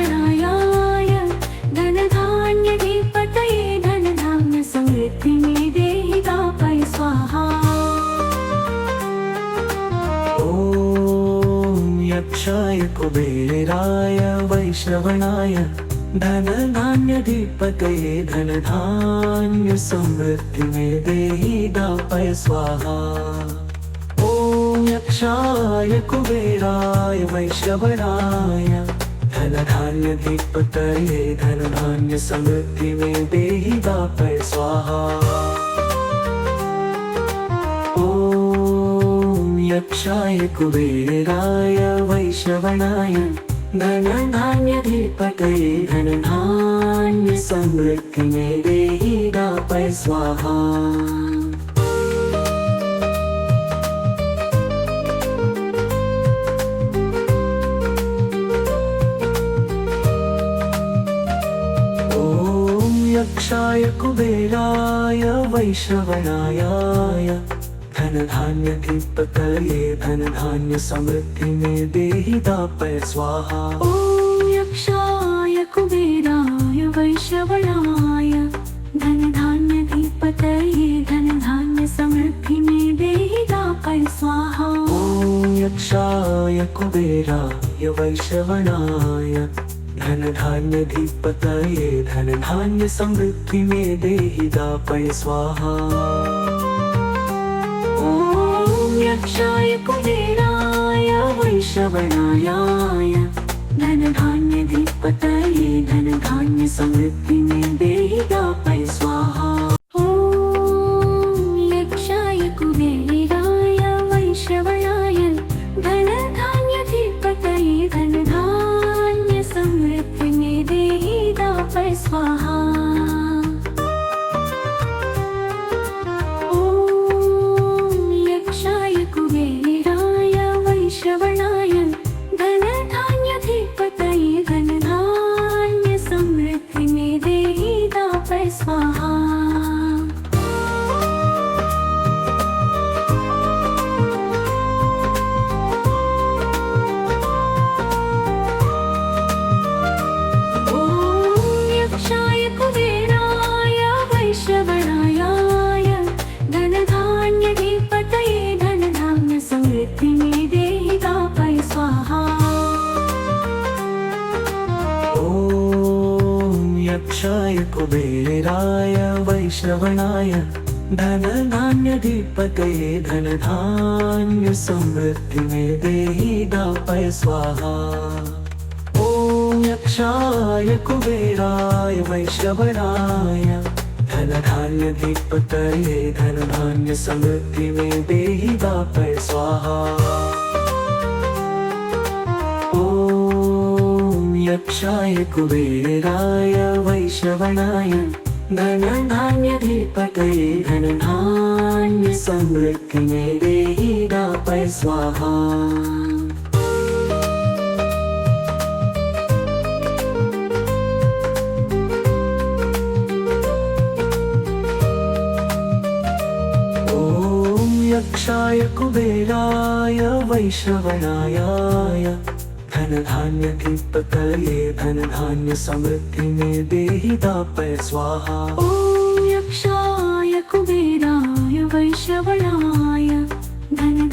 वैश्यवणायाय धनधान्यधिपतये धनधान्यसमृद्धिमे देहि दापय स्वाहा। यक्षाय कुबेराय वैश्रवणाय धनधान्यधिपतये धनधान्यसमृद्धिमे देहि दापय स्वाहा। ॐ यक्षाय कुबेराय वैश्रवणाय धनधान्यधिपतये धनधान्यसमृद्धिमे देहि दापय स्वाहा। यक्षाय कुबेराय वैश्रवणाय धनधान्यधिपतये धनधान्यसमृद्धिमे देहि दापय स्वाहा। यक्षाय कुबेराय वैश्रवणाय धनधान्यधिपतये धनधान्यसमृद्धिमे देहि दापय स्वाहा। ॐ यक्षाय कुबेराय वैश्रवणाय धनधान्यधिपतये धनधान्यसमृद्धिमे देहि दापय स्वाहा। ॐ यक्षाय कुबेराय वैश्रवणाय धनधान्यधिपतये धनधान्यसमृद्धिमे देहि दापय स्वाहा। यक्षाय कुबेराय वैश्रवणाय धनधान्यधिपतये धनधान्यसमृद्धिमे देहि दापय स्वाहा। ॐ यक्षाय कुबेराय वैश्रवणाय धनधान्यधिपतये धनधान्यसमृद्धिमे देहि दापय स्वाहा। स्वाहा। यक्षाय कुबेराय वैश्रवणाय धनधान्यधिपतये धनधान्यसमृद्धिमे देहि दापय स्वाहा। यक्षाय कुबेराय वैश्रवणाय धनधान्यधिपतये धनधान्यसमृद्धिमे देहि दापय स्वाहा। ॐ यक्षाय कुबेराय वैश्रवणाय धनधान्यधिपतये धनधान्यसमृद्धिमे देहि दापय स्वाहा। यक्षाय कुबेराय वैश्रवणाय धनधान्यधिपतये धनधान्यसमृद्धिमे देहि दापय स्वाहा। यक्षाय कुबेराय वैश्रवणाय धनधान्यधिपतये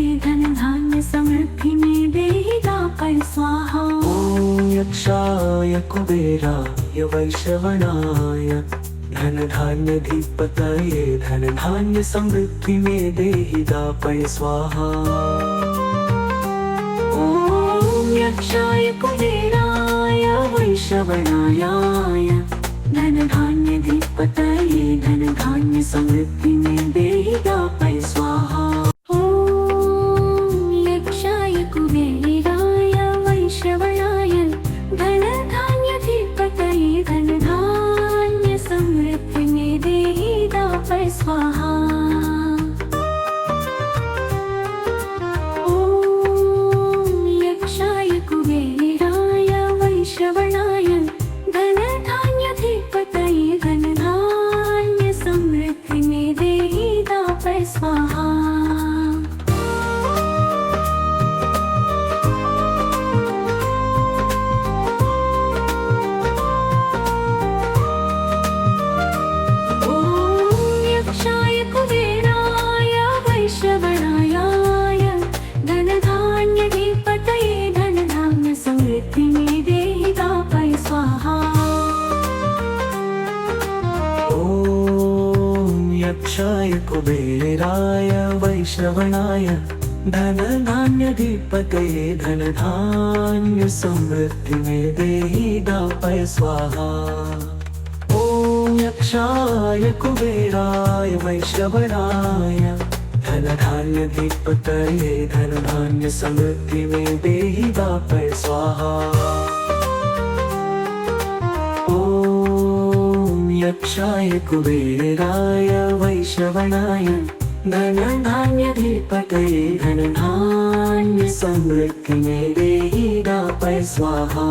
धनधान्यसमृद्धिमे देहि दापय स्वाहा। ॐ यक्षाय कुबेराय वैश्रवणाय धनधान्यधिपतये धनधान्यसमृद्धिमे देहि दापय स्वाहा। ॐ यक्षाय कुबेराय वैश्रवणाय धनधान्यधिपतये धनधान्यसमृद्धिमे देहि दापय स्वाहा। यक्षाय कुबेराय वैश्रवणाय धनधान्यधिपतये धनधान्यसमृद्धिमे देहि दापय स्वाहा। ॐ यक्षाय कुबेराय वैश्रवणाय धनधान्यधिपतये धनधान्यसमृद्धिमे देहि दापय स्वाहा। यक्षाय कुबेराय वैश्रवणाय धनधान्याधिपतये धनधान्य समृद्धि में देहि दापय स्वाहा। ॐ यक्षाय कुबेराय वैश्रवणाय धनधान्याधिपतये धनधान्य समृद्धि में देहि दापय स्वाहा। यक्षाय कुबेराय वैश्रवणाय धनधान्याधिपतये धनधान्य समृद्धि में देहि दापय स्वाहा।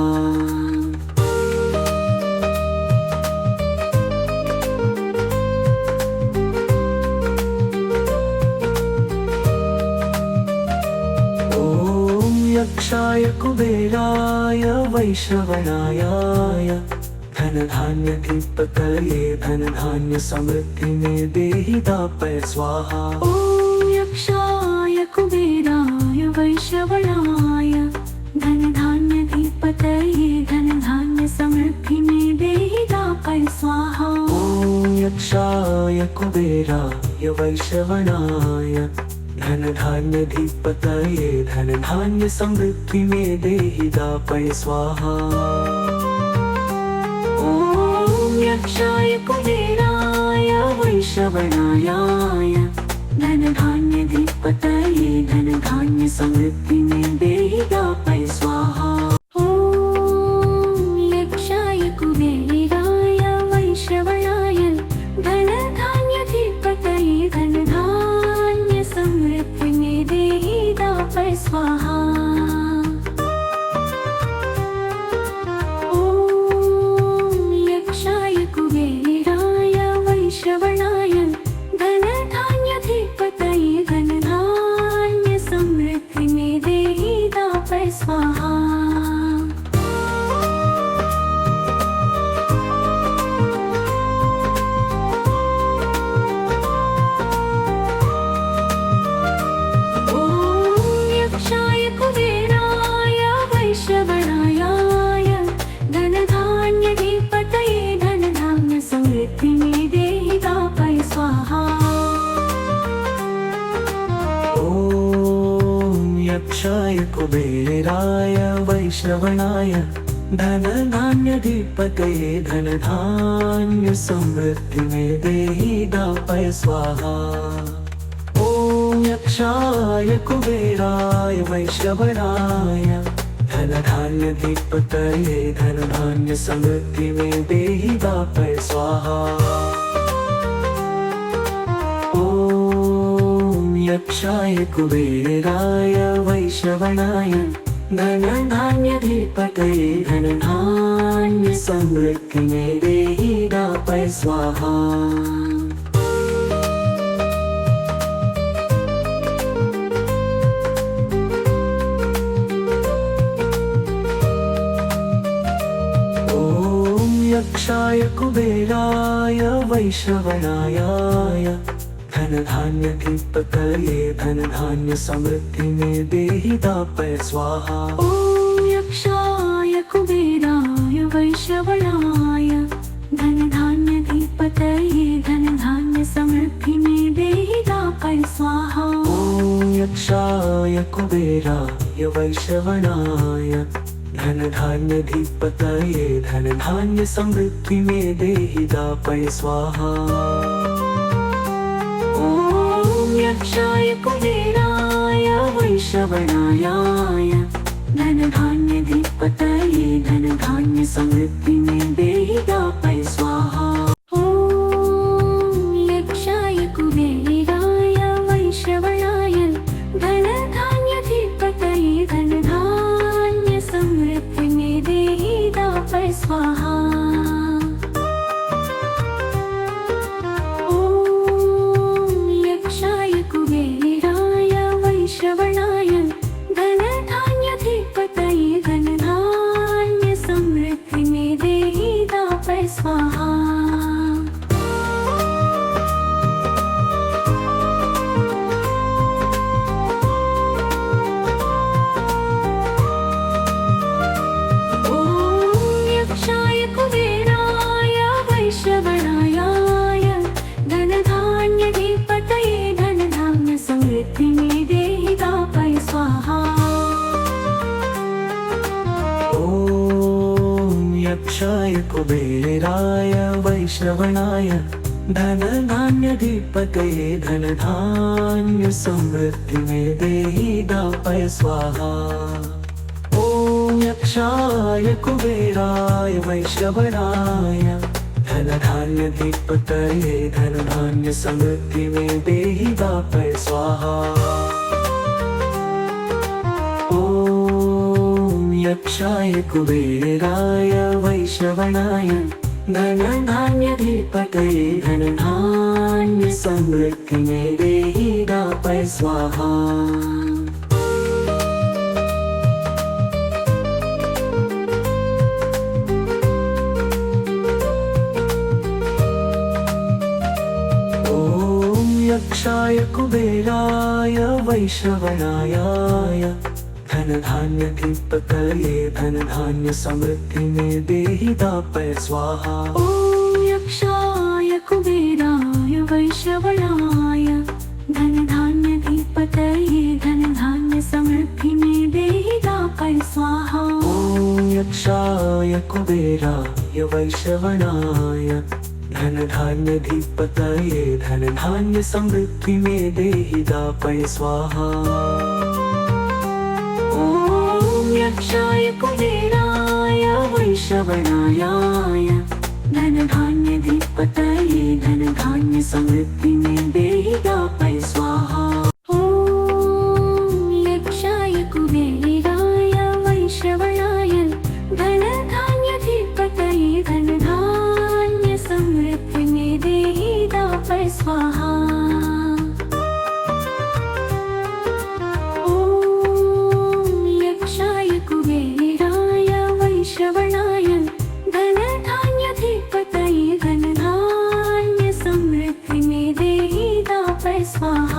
ॐ यक्षाय कुबेराय वैश्रवणाय धनधान्याधिपतये धनधान्य समृद्धि में देहि दापय स्वाहा। ॐ यक्षाय कुबेराय वैश्रवणाय धनधान्याधिपतये धनधान्य समृद्धि में देहि दापय स्वाहा। ॐ यक्षाय कुबेराय वैश्रवणाय धनधान्याधिपतये धनधान्य समृद्धि में देहि दापय स्वाहा। यक्षाय कुबेराय वैश्रवणाय धनधान्याधिपतये धनधान्य समृद्धि में देहि दापय स्वाहा। ॐ यक्षाय कुबेराय वैश्रवणाय धनधान्याधिपतये धनधान्य समृद्धि में देहि दापय स्वाहा। स्वाहा। ॐ यक्षाय कुबेराय वैश्रवणाय धनधान्याधिपतये धनधान्य समृद्धि में देहि दापय स्वाहा। यक्षाय कुबेराय वैश्रवणाय धनधान्याधिपतये धनधान्य समृद्धि में देहि दापय स्वाहा। ॐ यक्षाय कुबेराय वैश्रवणाय धनधान्याधिपतये धनधान्य समृद्धि में देहि दापय स्वाहा। यक्षाय कुबेराय वैश्रवणाय धनधान्याधिपतये धनधान्य समृद्धि में देहि दापय स्वाहा। ॐ यक्षाय कुबेराय वैश्रवणाय धनधान्याधिपतये धनधान्य समृद्धि में देहि दापय स्वाहा। ॐ यक्षाय कुबेराय वैश्रवणाय धनधान्याधिपतये धनधान्य समृद्धि में देहि दापय स्वाहा। ॐ यक्षाय कुबेराय वैश्रवणाय धनधान्याधिपतये धनधान्य समृद्धि में देहि दापय स्वाहा। यक्षाय कुबेराय वैश्रवणाय धनधान्याधिपतये धनधान्य समृद्धि में देहि दापय स्वाहा। ॐ यक्षाय कुबेराय वैश्रवणाय धनधान्याधिपतये धनधान्य समृद्धि में देहि दापय स्वाहा। वैश्रवणाय धनधान्याधिपतये धनधान्य समृद्धि में देहि दापय स्वाहा। ॐ यक्षाय यक्षाय कुबेराय वैश्रवणाय धनधान्यधिपतये धनधान्य समृद्धि में देहि दापय स्वाहा। ओम यक्षाय कुबेराय वैश्रवणाय धनधान्यधिपतये धनधान्य समृद्धि में देहि दापय स्वाहा। ओम यक्षाय कुबेराय वैश्रवणाय धनधान्यधिपतये धनधान्य समृद्धि में देहि दापय स्वाहा। ओम यक्षाय कुबेराय वैश्रवणाय धनधान्यधिपतये धनधान्य समृद्धि में देहि दापय स्वाहा। ओम यक्षाय कुबेराय वैश्रवणाय धनधान्यधिपतये धनधान्य समृद्धि में देहि दापय स्वाहा। ओम यक्षाय कुबेराय वैश्रवणाय धनधान्यधिपतये धनधान्य समृद्धि में देहि दापय स्वाहा। यक्षाय कुबेराय वैश्रवणाय धनधान्यधिपतये धनधान्य समृद्धि में देहि दापय स्वाहा। ओम यक्षाय कुबेराय वैश्रवणाय धनधान्यधिपतये धनधान्य समृद्धि में देहि दापय स्वाहा।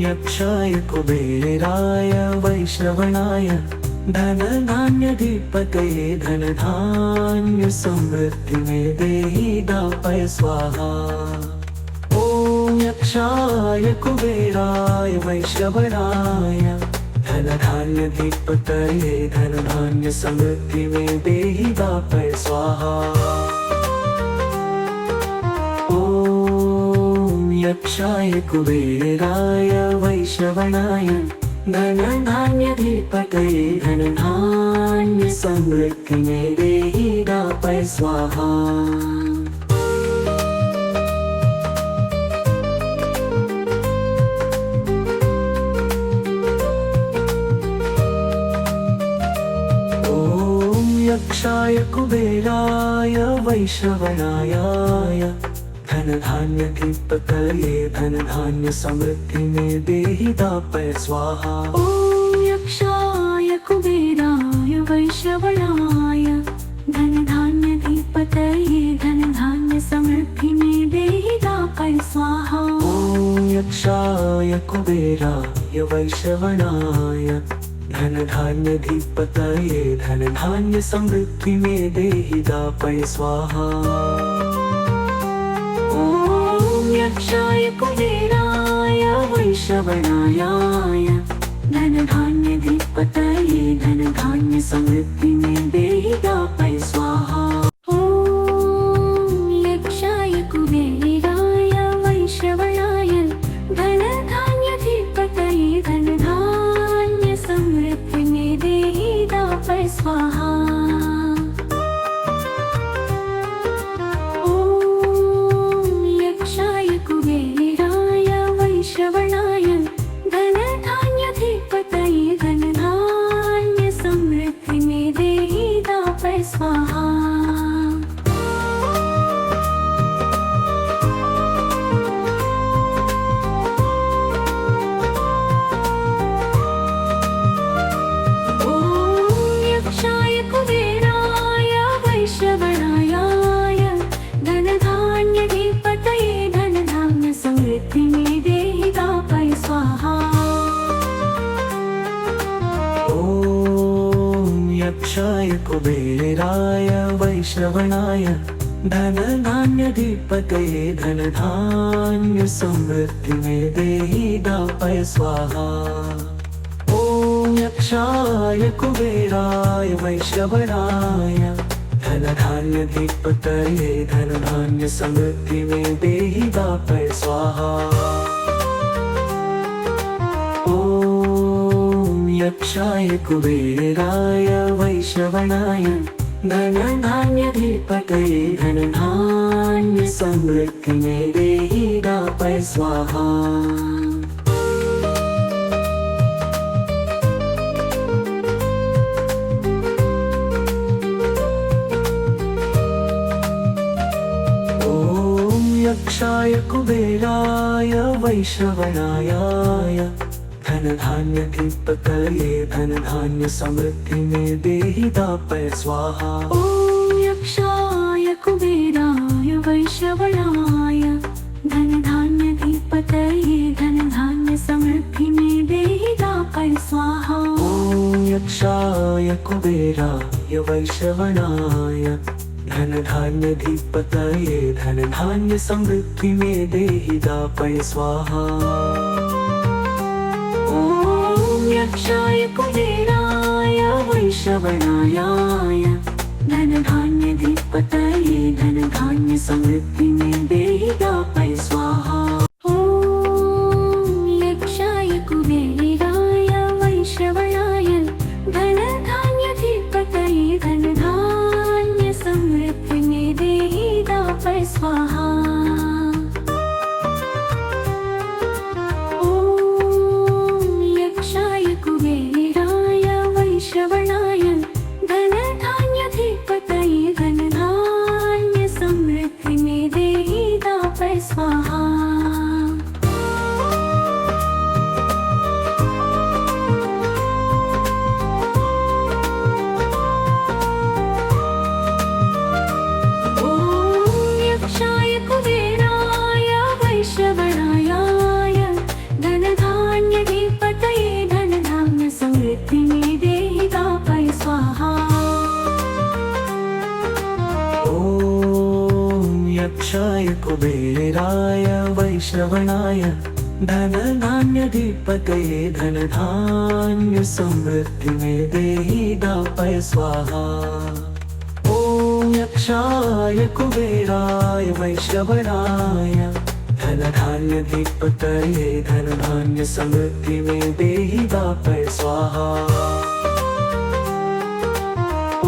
यक्षाय कुबेराय वैश्रवणाय धनधान्यधिपतये धनधान्य समृद्धि में देहि दापय स्वाहा। ओम यक्षाय कुबेराय वैश्रवणाय धनधान्यधिपतये धनधान्य समृद्धि में देहि दापय स्वाहा। यक्षाय कुबेराय वैश्रवणाय धनधान्यधिपतये धनधान्य समृद्धि में देहि दापय स्वाहा। ओम यक्षाय कुबेराय वैश्रवणाय धनधान्यधिपतये धनधान्य समृद्धि में देहि दापय स्वाहा। ओम यक्षाय कुबेराय वैश्रवणाय धनधान्यधिपतये धनधान्य समृद्धि में देहि दापय स्वाहा। ओम यक्षाय कुबेराय वैश्रवणाय धनधान्यधिपतये धनधान्य समृद्धि में देहि दापय स्वाहा। यक्षाय कुबेराय वैश्रवणाय धनधान्यधिपतये धनधान्य समृद्धि में देहि दापय स्वाहा। ओम यक्षाय कुबेराय वैश्रवणाय धनधान्यधिपतये धनधान्य समृद्धि में देहि दापय स्वाहा। स्वाहा। यक्षाय कुबेराय वैश्रवणाय धनधान्याधिपतये धनधान्य समृद्धि में देहि दापय स्वाहा। ॐ यक्षाय कुबेराय वैश्रवणाय धनधान्याधिपतये धनधान्य समृद्धि में देहि दापय स्वाहा। ॐ यक्षाय कुबेराय वैश्रवणाय धनधान्याधिपतये धनधान्य समृद्धि में देहि दापय स्वाहा। यक्षाय कुबेराय वैश्रवणाय धनधान्याधिपतये धनधान्य समृद्धि में देहि दापय स्वाहा। ॐ यक्षाय कुबेराय वैश्रवणाय धनधान्याधिपतये धनधान्य समृद्धि में देहि दापय स्वाहा। ॐ यक्षाय कुबेराय वैश्रवणाय धनधान्याधिपतये धनधान्य समृद्धि में देहि दापय स्वाहा। ॐ यक्षाय कुबेराय वैश्रवणाय धनधान्याधिपतये धनधान्य समृद्धि में देहि दापय स्वाहा। ॐ यक्षाय कुबेराय वैश्रवणाय धनधान्याधिपतये धनधान्य समृद्धि में देहि दापय स्वाहा। ॐ यक्षाय कुबेराय वैश्रवणाय धनधान्याधिपतये धनधान्य समृद्धि में देहि दापय स्वाहा। यक्षाय कुबेराय वैश्रवणाय धनधान्याधिपतये धनधान्य समृद्धि में देहि दापय स्वाहा। ॐ यक्षाय कुबेराय वैश्रवणाय धनधान्याधिपतये धनधान्य समृद्धि में देहि दापय स्वाहा। ॐ यक्षाय कुबेराय वैश्रवणाय धनधान्याधिपतये धनधान्य समृद्धि में देहि दापय स्वाहा। ॐ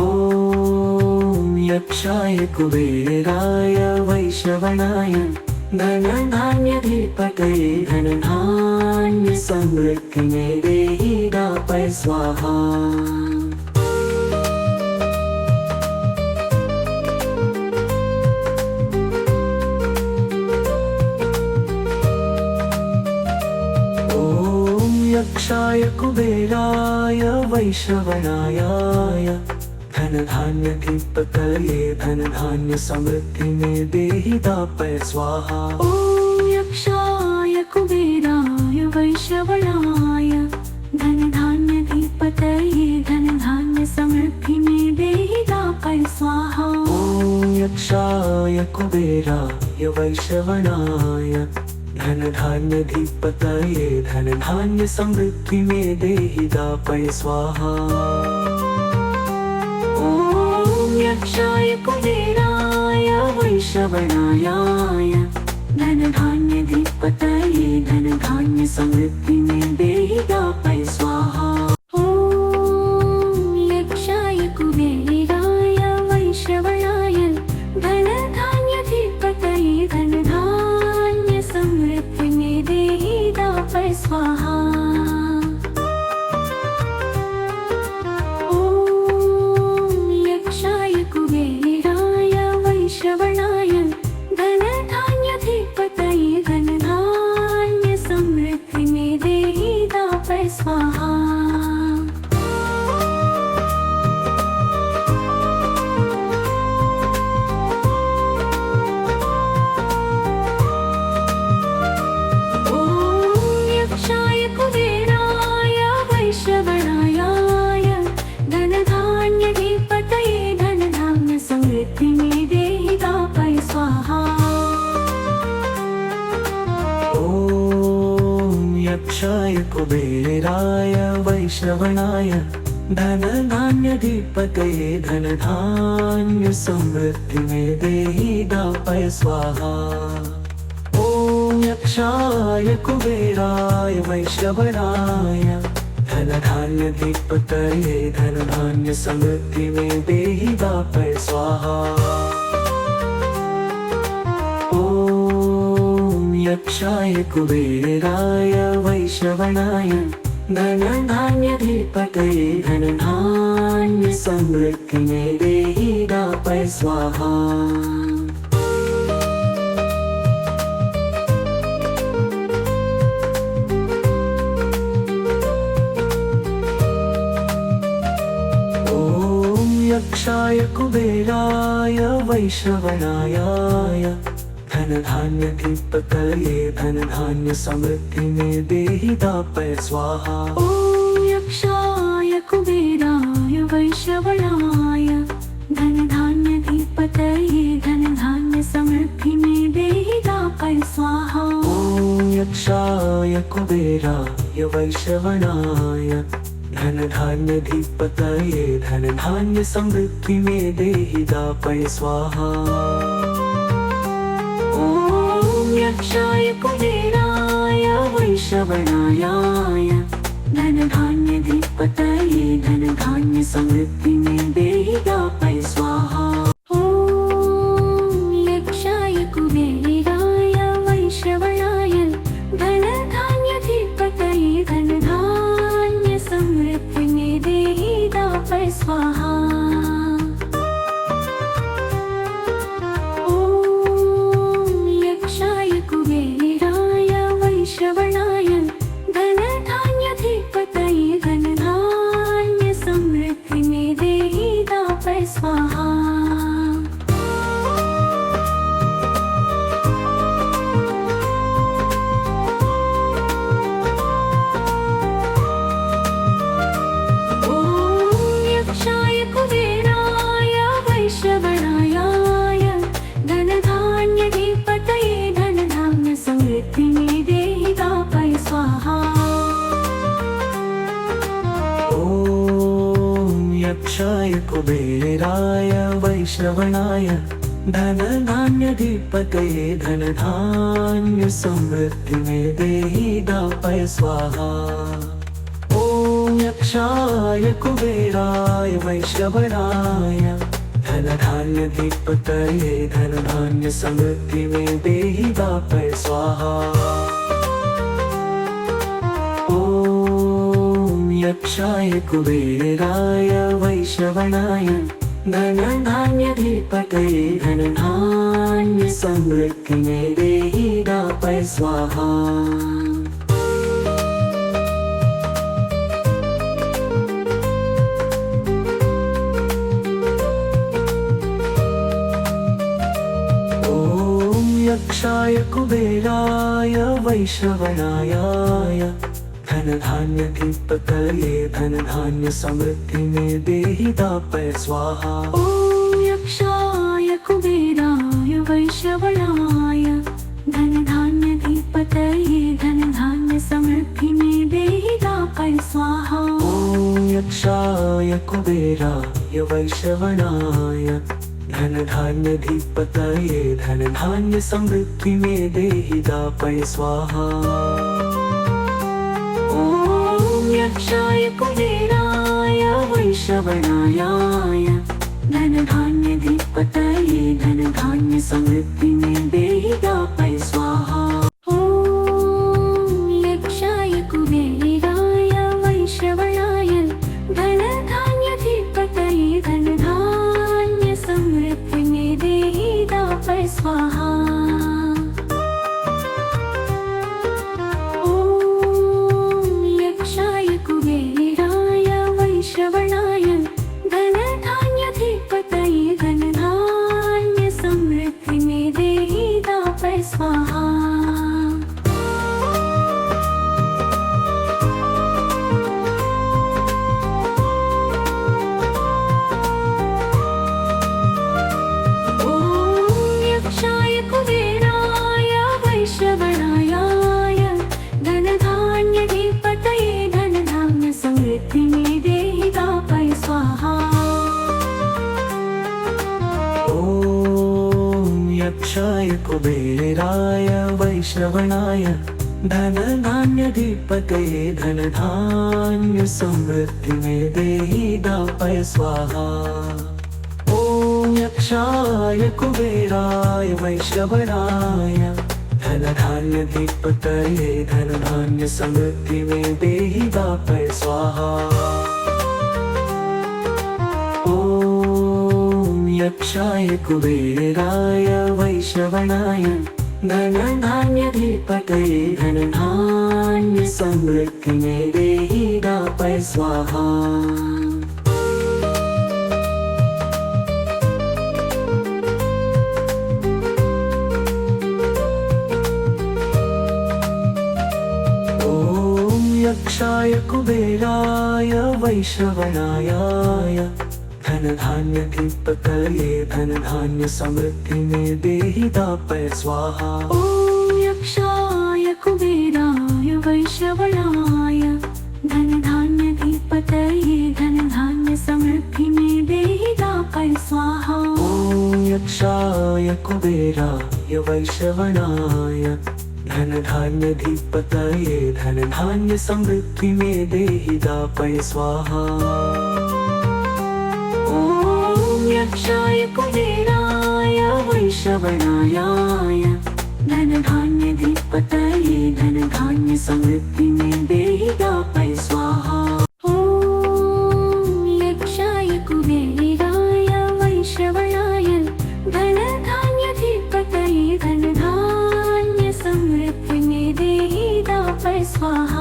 यक्षाय कुबेराय वैश्रवणाय धनधान्याधिपतये धनधान्य समृद्धि में देहि दापय स्वाहा। यक्षाय कुबेराय वैश्रवणाय धनधान्याधिपतये धनधान्य समृद्धि में देहि दापय स्वाहा। ॐ यक्षाय कुबेराय वैश्रवणाय धनधान्याधिपतये धनधान्य समृद्धि में देहि दापय स्वाहा। ॐ यक्षाय कुबेराय वैश्रवणाय धनधान्याधिपतये धनधान्य समृद्धि में देहि दापय स्वाहा। ॐ यक्षाय कुबेराय वैश्रवणाय धनधान्याधिपतये धनधान्य समृद्धि में देहि दापय स्वाहा। ॐ यक्षाय कुबेराय वैश्रवणाय धनधान्याधिपतये धनधान्य समृद्धि में देहि दापय स्वाहा। ॐ यक्षाय कुबेराय वैश्रवणाय धनधान्याधिपतये धनधान्य समृद्धि में देहि दापय स्वाहा। यक्षाय यक्षाय कुबेराय वैश्रवणाय धनधान्यधिपतये धनधान्य समृद्धि में देहि दापय स्वाहा। ॐ यक्षाय कुबेराय वैश्रवणाय धनधान्यधिपतये धनधान्य समृद्धि में देहि दापय स्वाहा। यक्षाय कुबेराय वैश्रवणाय धनधान्यधिपतये धनधान्य समृद्धि में देहि दापय स्वाहा। ॐ यक्षाय कुबेराय वैश्रवणाय धनधान्यधिपतये धनधान्य समृद्धि में देहि दापय स्वाहा। ॐ यक्षाय कुबेराय वैश्रवणाय धनधान्यधिपतये धनधान्य समृद्धि में देहि दापय स्वाहा। ॐ यक्षाय कुबेराय वैश्रवणाय धनधान्यधिपतये धनधान्य समृद्धि में देहि दापय स्वाहा। यक्षाय कुबेराय वैश्रवणाय धनधान्यधिपतये धनधान्य समृद्धि में देहि दापय स्वाहा। ॐ यक्षाय कुबेराय वैश्रवणाय धनधान्यधिपतये धनधान्य समृद्धि में देहि दापय स्वाहा। स्वाहा। ॐ यक्षाय कुबेराय वैश्रवणाय धनधान्यधिपतये धनधान्य समृद्धि में देहि दापय स्वाहा। यक्षाय कुबेराय वैश्रवणाय धनधान्यधिपतये धनधान्य समृद्धि में देहि दापय स्वाहा। ॐ यक्षाय कुबेराय वैश्रवणाय धनधान्यधिपतये धनधान्य समृद्धि में देहि दापय स्वाहा। यक्षाय कुबेराय वैश्रवणाय धनधान्यधिपतये धनधान्य समृद्धि में देहि दापय स्वाहा। ॐ यक्षाय कुबेराय वैश्रवणाय धनधान्यधिपतये धनधान्य समृद्धि में देहि दापय स्वाहा। ॐ यक्षाय कुबेराय वैश्रवणाय धनधान्यधिपतये धनधान्य समृद्धि में देहि दापय स्वाहा। ॐ यक्षाय कुबेराय वैश्रवणाय धनधान्यधिपतये धनधान्य समृद्धि में देहि दापय स्वाहा। यक्षाय कुबेराय वैश्रवणाय धनधान्यधिपतये धनधान्य समृद्धि में देहि दापय स्वाहा। ॐ यक्षाय कुबेराय वैश्रवणाय धनधान्यधिपतये धनधान्य समृद्धि में देहि दापय स्वाहा। वैश्रवणाय धनधान्यधिपतये धनधान्य समृद्धि में देहि दापय स्वाहा। ॐ यक्षाय यक्षाय कुबेराय वैश्रवणाय धनधान्यधिपतये धनधान्य समृद्धि में देहि दापय स्वाहा। ॐ यक्षाय कुबेराय वैश्रवणाय धनधान्यधिपतये धनधान्य समृद्धि में देहि दापय स्वाहा। यक्षाय कुबेराय वैश्रवणाय धनधान्यधिपतये धनधान्य समृद्धि में देहि दापय स्वाहा। ॐ यक्षाय कुबेराय वैश्रवणाय धनधान्यधिपतये धनधान्य समृद्धि में देहि दापय स्वाहा। ॐ यक्षाय कुबेराय वैश्रवणाय धनधान्यधिपतये धनधान्य समृद्धि में देहि दापय स्वाहा। ॐ यक्षाय कुबेराय वैश्रवणाय धनधान्यधिपतये धनधान्य समृद्धि में देहि दापय स्वाहा। यक्षाय कुबेराय वैश्रवणाय धनधान्यधिपतये धनधान्य समृद्धि में देहि दापय स्वाहा। ॐ यक्षाय कुबेराय वैश्रवणाय धनधान्यधिपतये धनधान्य समृद्धि में देहि दापय स्वाहा।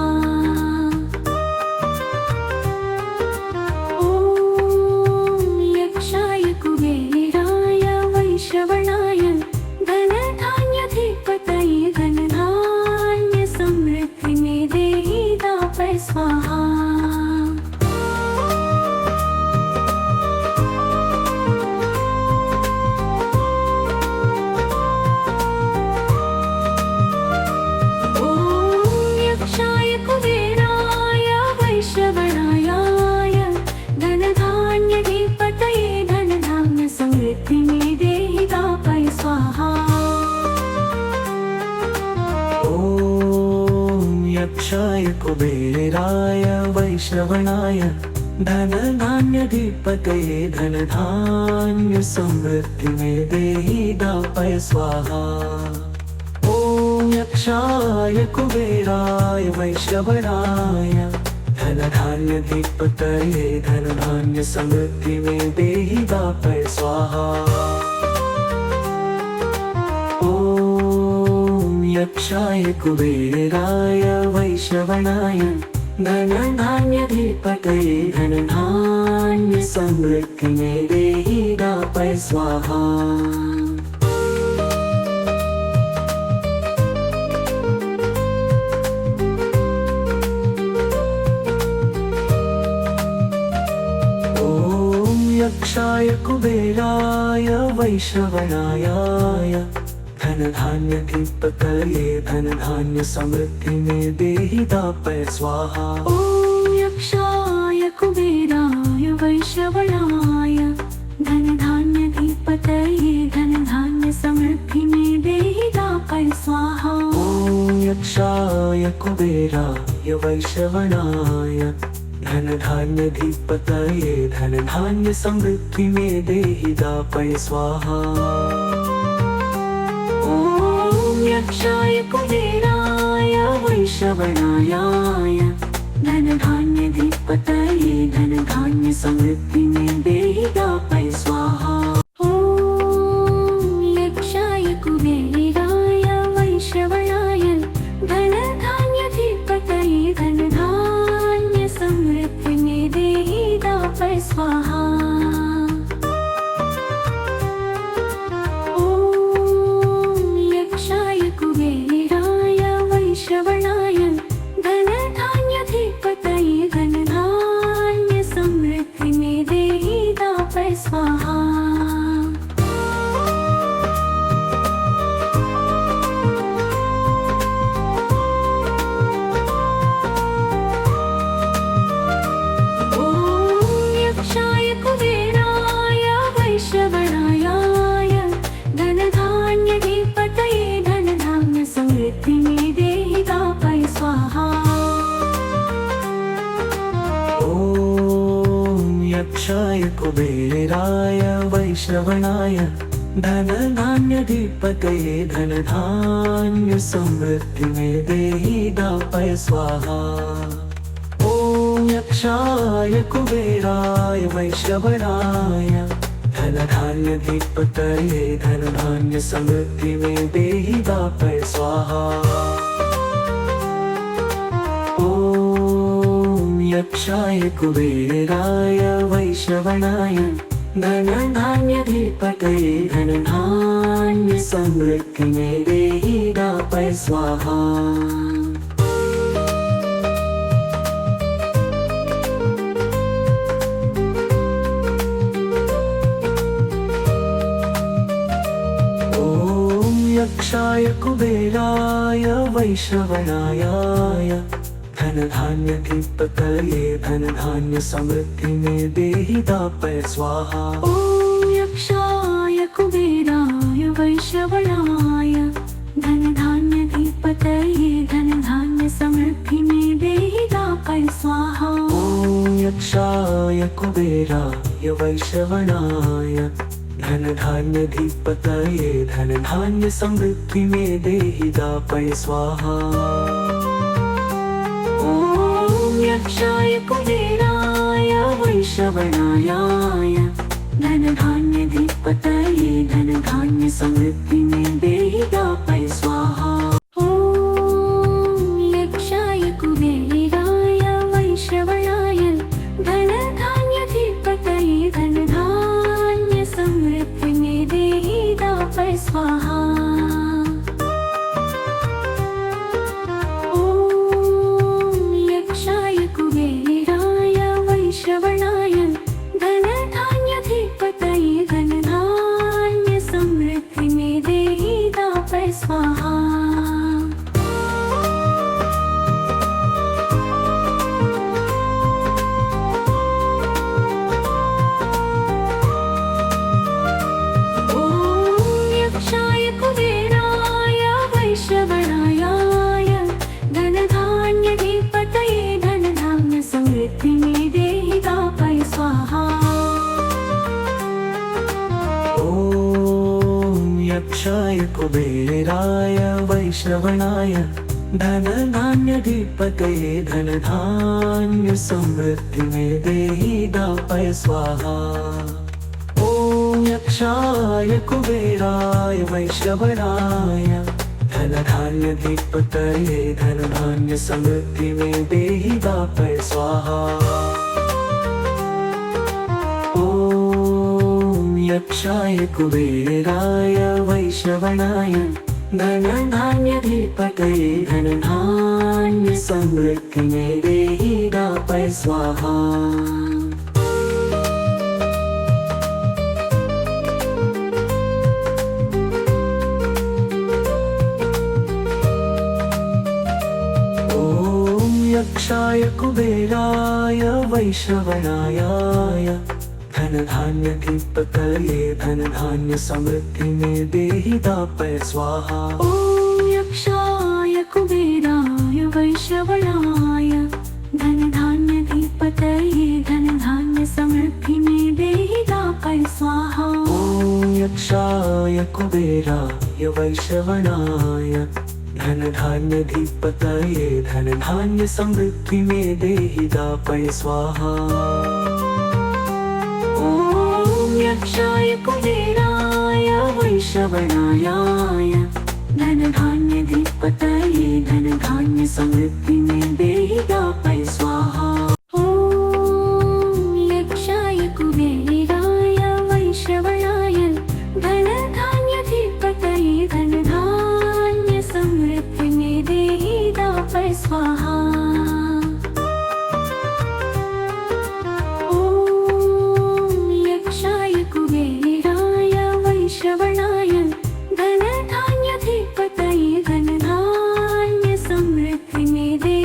स्वाहा। ॐ यक्षाय कुबेराय वैश्रवणाय धनधान्यधिपतये धनधान्य समृद्धि में देहि दापय स्वाहा। यक्षाय कुबेराय वैश्रवणाय धनधान्यधिपतये धनधान्य समृद्धि में देहि दापय स्वाहा। ॐ यक्षाय कुबेराय वैश्रवणाय धनधान्यधिपतये धनधान्य समृद्धि में देहि दापय स्वाहा। यक्षाय कुबेराय वैश्रवणाय धनधान्यधिपतये धनधान्य समृद्धि में देहि दापय स्वाहा। ॐ यक्षाय कुबेराय वैश्रवणाय धनधान्यधिपतये धनधान्य समृद्धि में देहि दापय स्वाहा। ॐ यक्षाय कुबेराय वैश्रवणाय धनधान्यधिपतये धनधान्य समृद्धि में देहि दापय स्वाहा। ॐ यक्षाय कुबेराय वैश्रवणाय धनधान्यधिपतये धनधान्य समृद्धि में देहि दापय स्वाहा। यक्षाय कुबेराय वैश्रवणाय धनधान्यधिपतये धनधान्य समृद्धि में देहि दापय स्वाहा। ॐ यक्षाय कुबेराय वैश्रवणाय धनधान्यधिपतये धनधान्य समृद्धि में देहि दापय स्वाहा। स्वाहा। वैश्रवणाय धनधान्याधिपतये धनधान्य समृद्धि में देहि दापय स्वाहा। ॐ यक्षाय कुबेराय वैश्रवणाय धनधान्याधिपतये धनधान्य समृद्धि में देहि दापय स्वाहा। ॐ यक्षाय कुबेराय वैश्रवणाय धनधान्याधिपतये धनधान्य समृद्धि में देहि दापय स्वाहा। यक्षाय कुबेराय वैश्रवणाय धनधान्याधिपतये धनधान्य समृद्धि में देहि दापय स्वाहा। ॐ यक्षाय कुबेराय वैश्रवणाय धनधान्याधिपतये धनधान्य समृद्धि में देहि दापय स्वाहा। ॐ यक्षाय कुबेराय वैश्रवणाय धनधान्याधिपतये धनधान्य समृद्धि में देहि दापय स्वाहा। ॐ यक्षाय कुबेराय वैश्रवणाय धनधान्याधिपतये धनधान्य समृद्धि में देहि दापय स्वाहा। ॐ यक्षाय कुबेराय वैश्रवणाय धनधान्याधिपतये धनधान्य समृद्धि में देहि दापय स्वाहा। ॐ यक्षाय कुबेराय वैश्रवणाय धनधान्याधिपतये धनधान्य समृद्धि में देहि दापय स्वाहा। यक्षाय कुबेराय वैश्रवणाय धनधान्याधिपतये धनधान्य समृद्धि में देहि दापय स्वाहा। ॐ यक्षाय कुबेराय वैश्रवणाय धनधान्याधिपतये धनधान्य समृद्धि में देहि दापय स्वाहा। ॐ यक्षाय कुबेराय वैश्रवणाय धनधान्याधिपतये धनधान्य समृद्धि में देहि दापय स्वाहा। ॐ यक्षाय कुबेराय वैश्रवणाय धनधान्याधिपतये धनधान्य समृद्धि में देहि दापय स्वाहा। यक्षाय कुबेराय वैश्रवणाय धनधान्याधिपतये धनधान्य समृद्धि में देहि दापय स्वाहा। ॐ यक्षाय कुबेराय वैश्रवणाय धनधान्याधिपतये धनधान्य समृद्धि में देहि दापय स्वाहा। ॐ यक्षाय कुबेराय वैश्रवणाय धनधान्याधिपतये धनधान्य समृद्धि में देहि दापय स्वाहा। ॐ यक्षाय कुबेराय वैश्रवणाय धनधान्याधिपतये धनधान्य समृद्धि में देहि दापय स्वाहा। ॐ यक्षाय कुबेराय वैश्रवणाय धनधान्याधिपतये धनधान्य समृद्धि में देहि दापय स्वाहा। ॐ यक्षाय कुबेराय वैश्रवणाय धनधान्याधिपतये धनधान्य समृद्धि में देहि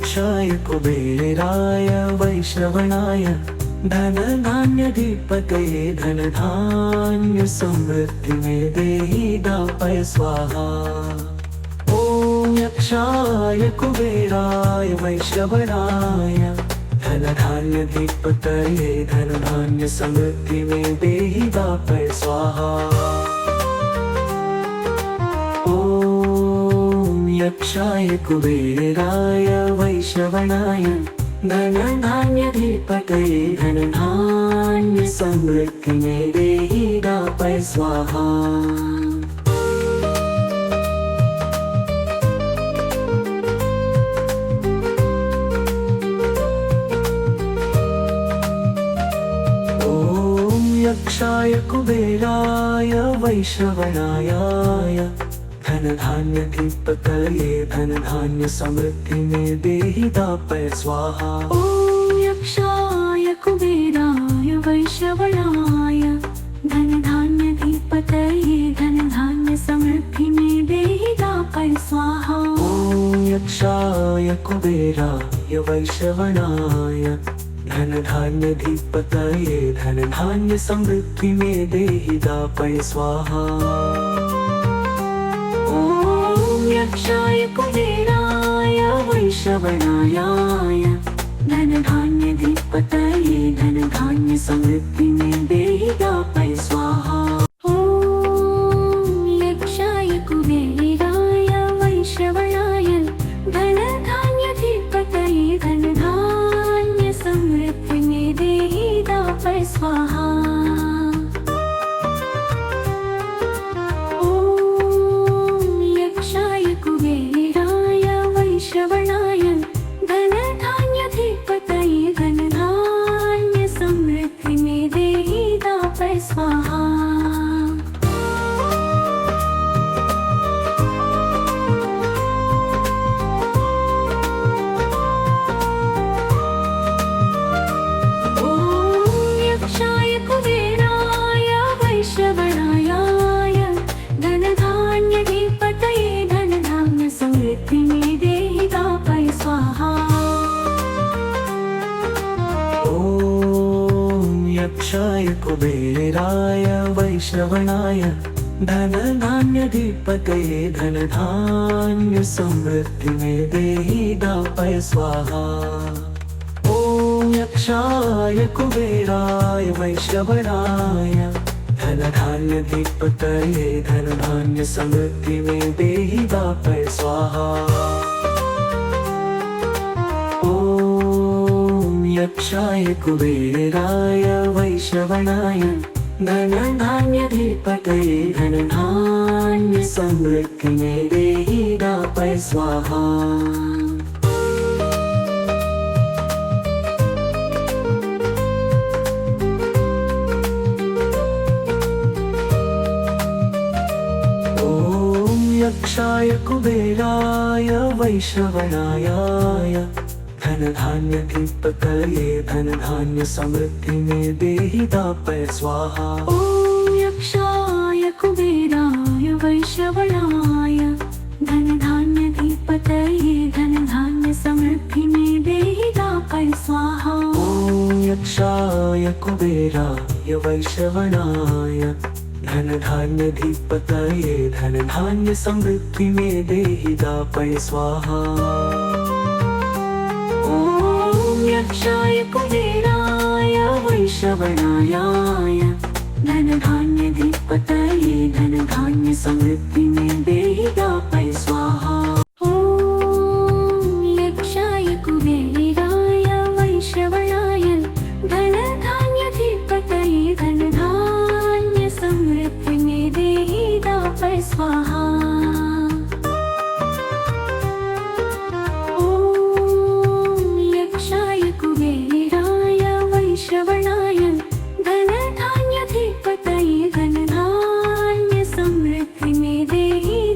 यक्षाय कुबेराय वैश्रवणाय धनधान्याधिपतये धनधान्य समृद्धि में देहि दापय स्वाहा। ओम यक्षाय कुबेराय वैश्रवणाय धनधान्याधिपतये धनधान्य समृद्धि में देहि दापय स्वाहा। ओम यक्षाय कुबेराय वैश्रवणाय धनधान्याधिपतये धनधान्य समृद्धि में देहि दापय स्वाहा। यक्षाय कुबेराय वैश्रवणाय धनधान्याधिपतये धनधान्य समृद्धि में देहि दापय स्वाहा। ओम यक्षाय कुबेराय वैश्रवणाय धनधान्याधिपतये धनधान्य समृद्धि में देहि दापय स्वाहा। ओम यक्षाय कुबेराय वैश्रवणाय धनधान्याधिपतये धनधान्य समृद्धि में देहि दापय स्वाहा। ओम यक्षाय कुबेराय वैश्रवणाय धनधान्याधिपतये धनधान्य समृद्धि में देहि दापय स्वाहा। ओम यक्षाय कुबेराय वैश्रवणाय धनधान्याधिपतये धनधान्य समृद्धि में देहि दापय स्वाहा। ओम यक्षाय कुबेराय वैश्रवणाय धनधान्याधिपतये धनधान्य समृद्धि में देहि दापय स्वाहा। यक्षाय कुबेराय वैश्रवणाय धनधान्याधिपतये धनधान्य समृद्धि में देहि दापय स्वाहा। ओम यक्षाय कुबेराय वैश्रवणाय धनधान्याधिपतये धनधान्य समृद्धि में देहि दापय स्वाहा। यक्षाय कुबेराय वैश्रवणाय धनधान्याधिपतये धनधान्य समृद्धि में देहि दापय स्वाहा। ओम यक्षाय कुबेराय वैश्रवणाय धनधान्याधिपतये धनधान्य समृद्धि में देहि दापय स्वाहा। ओम यक्षाय कुबेराय वैश्रवणाय धनधान्याधिपतये धनधान्य समृद्धि में देहि दापय स्वाहा। ओम यक्षाय कुबेराय वैश्रवणाय धनधान्याधिपतये धनधान्य समृद्धि में देहि दापय स्वाहा। यक्षाय कुबेराय वैश्रवणाय धनधान्याधिपतये धनधान्य समृद्धि में देहि दापय स्वाहा। ओम यक्षाय कुबेराय वैश्रवणाय धनधान्याधिपतये धनधान्य समृद्धि में देहि दापय स्वाहा। वैश्रवणाय धनधान्याधिपतये धनधान्य समृद्धि में देहि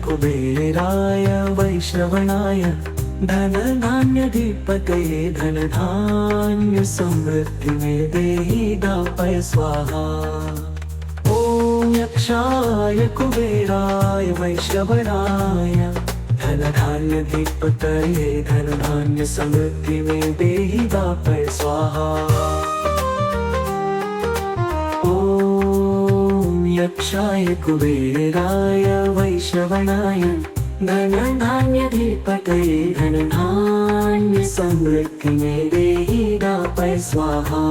कुबेराय वैश्रवणाय धनधान्यधिपतये धनधान्य समृद्धि में देहि दापय स्वाहा। ॐ यक्षाय कुबेराय वैश्रवणाय धनधान्यधिपतये धनधान्य समृद्धि में देहि दापय स्वाहा। यक्षाय कुबेराय वैश्रवणाय धनधान्यधिपतये धनधान्य समृद्धि में देहि दापय स्वाहा।